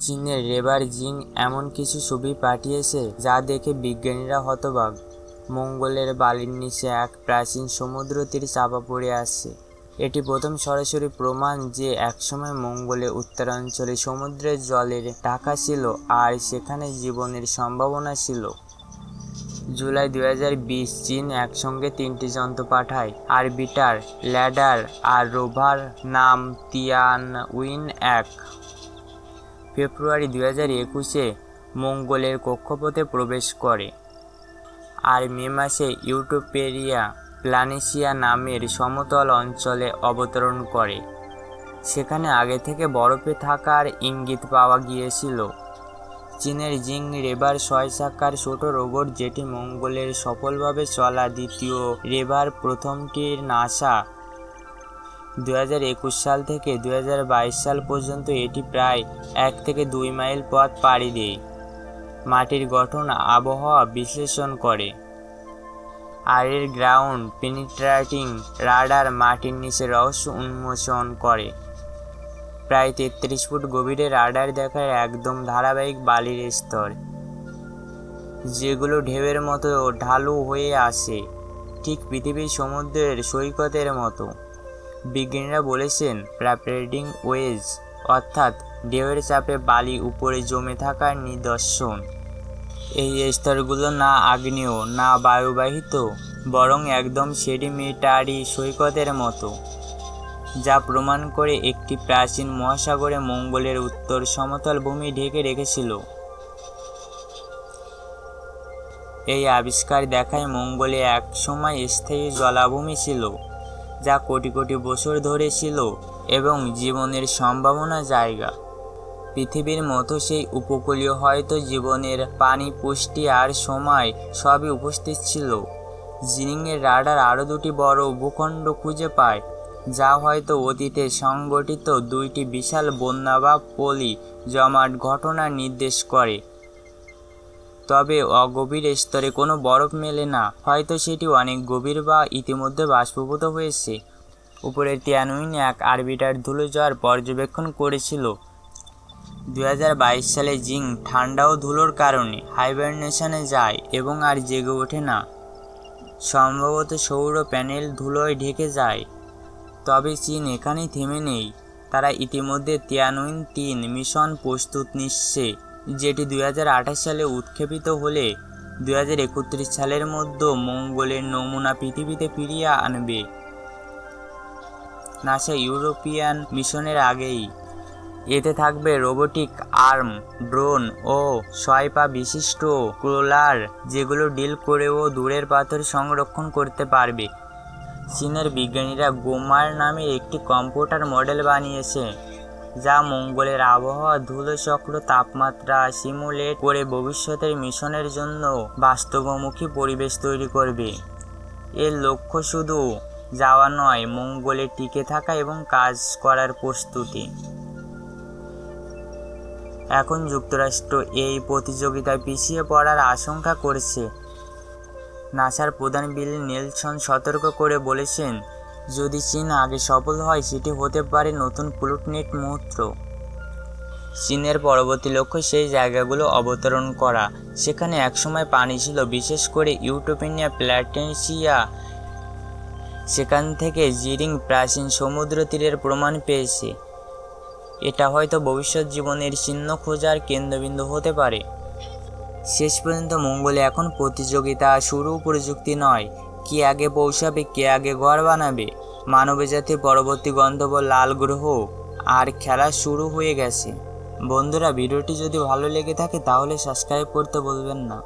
চীনের রেবার জিং এমন কিছু ছবি পাঠিয়েছে যা দেখে বিজ্ঞানীরা হতবাক। মঙ্গলের বালির নিচে এক প্রাচীন সমুদ্র তীর চাপা পড়ে আছে। এটি প্রথম সরাসরি প্রমাণ যে একসময় মঙ্গলের উত্তরাঞ্চলে সমুদ্রের জলের ঢাকা ছিল আর সেখানে জীবনের সম্ভাবনা ছিল। জুলাই 2020 চীন একসঙ্গে 3টি যন্ত্র পাঠায়, অরবিটার, ল্যাডার আর রোভার, নাম তিয়ানউইন-1। ফেব্রুয়ারি 2021-এ মঙ্গলের কক্ষপথে প্রবেশ করে, আর মে মাসে ইউটোপেরিয়া প্ল্যানেসিয়া নামের সমতল অঞ্চলে অবতরণ করে। সেখানে আগে থেকে বরফে থাকার ইঙ্গিত পাওয়া গিয়েছিল। চীনের জিং রেবার 6 চাকার ছোট রোবট, যেটি মঙ্গলের সফলভাবে চলা দ্বিতীয় রেবার। প্রথমটির নাসা 2021 সাল থেকে 2022 সাল পর্যন্ত এটি প্রায় 1 থেকে 2 মাইল পথ পাড়ি দেয়, মাটির গঠন আবহাওয়া বিশ্লেষণ করে, আর এর গ্রাউন্ড পেনিট্রেটিং রাডার মাটির নিচে রহস্য উন্মোচন করে। প্রায় 33 ফুট গভীরে রাডার দেখায় একদম ধারাবাহিক বালির স্তর, যেগুলো ঢেউয়ের মতো ঢালু হয়ে আসে, ঠিক পৃথিবীর সমুদ্রের সৈকতের মতো। বিজ্ঞানীরা বলেছেন প্রাপেডিং ওয়েজ, অর্থাৎ ঢেউয়ের চাপে বালি উপরে জমে থাকার নিদর্শন। এই স্তরগুলো না আগ্নেয় না বায়ুবাহিত, বরং একদম সেডিমেন্টারি সৈকতের মতো, যা প্রমাণ করে একটি প্রাচীন মহাসাগরে মঙ্গলের উত্তর সমতল ভূমি ঢেকে রেখেছিল। এই আবিষ্কার দেখায় মঙ্গলে এক সময় স্থায়ী জলাভূমি ছিল, যা কোটি কোটি বছর ধরে ছিল এবং জীবনের সম্ভাবনা জায়গা। পৃথিবীর মতো সেই উপকূলীয় হয়তো জীবনের পানি, পুষ্টি আর সময় সবই উপস্থিত ছিল। জিনিংয়ের রাডার আরও 2টি বড় ভূখণ্ড খুঁজে পায়, যা হয়তো অতীতে সংঘটিত 2টি বিশাল বন্যা বা পলি জমাট ঘটনা নির্দেশ করে। তবে অগভীর স্তরে কোনো বরফ মেলে না, হয়তো সেটি অনেক গভীর বা ইতিমধ্যে বাষ্পীভূত হয়েছে। উপরের তিয়ানউইন-1 অরবিটার ধূলোঝড় পর্যবেক্ষণ করেছিল। 2022 সালে জিং ঠান্ডা ও ধুলোর কারণে হাইবারনেশনে যায় এবং আর জেগে ওঠে না। সম্ভবত সৌর প্যানেল ধুলোয় ঢেকে যায়। তবে চীন এখানেই থেমে নেই। তারা ইতিমধ্যে তিয়ানউইন-3 মিশন প্রস্তুত নিচ্ছে, যেটি 2028 সালে উৎক্ষেপিত হলে 2031 সালের মধ্যে মঙ্গলের নমুনা পৃথিবীতে ফিরিয়ে আনবে। নাসা ইউরোপিয়ান মিশনের আগেই। এতে থাকবে রোবোটিক আর্ম, ড্রোন ও 6 পা বিশিষ্ট ক্রলার, যেগুলো ডিল করেও দূরের পাথর সংরক্ষণ করতে পারবে। চীনের বিজ্ঞানীরা গোমার নামে একটি কম্পিউটার মডেল বানিয়েছে, যা মঙ্গলের আবহাওয়া, ধুলোচক্র, তাপমাত্রা সিমুলেট করে ভবিষ্যতের মিশনের জন্য বাস্তবমুখী পরিবেশ তৈরি করবে। এর লক্ষ্য শুধু যাওয়া নয়, মঙ্গলে টিকে থাকা এবং কাজ করার প্রস্তুতি। এখন যুক্তরাষ্ট্র এই প্রতিযোগিতায় পিছিয়ে পড়ার আশঙ্কা করছে। নাসার প্রধান বিল নেলসন সতর্ক করে বলেছেন, যদি চীন আগে সফল হয়, সেটি হতে পারে নতুন প্লুটোনিক মুহূর্ত। চীনের পরবর্তী লক্ষ্য সেই জায়গাগুলো অবতরণ করা, সেখানে একসময় পানি ছিল, বিশেষ করে ইউটোপেরিয়া প্ল্যানেসিয়া। সেখান থেকে জিরিং প্রাচীন সমুদ্র তীরের প্রমাণ পেয়েছে। এটা হয়তো ভবিষ্যৎ জীবনের চিহ্ন খোঁজার কেন্দ্রবিন্দু হতে পারে। শেষ পর্যন্ত মঙ্গলে এখন প্রতিযোগিতা শুরু, প্রযুক্তি নয়। কে আগে পৌঁছাবে, কে আগে ঘর বানাবে। মানবজাতির পরবর্তী গন্তব্য লাল গ্রহ, আর খেলা শুরু হয়ে গেছে। বন্ধুরা, ভিডিওটি যদি ভালো লেগে থাকে তাহলে সাবস্ক্রাইব করতে ভুলবেন না।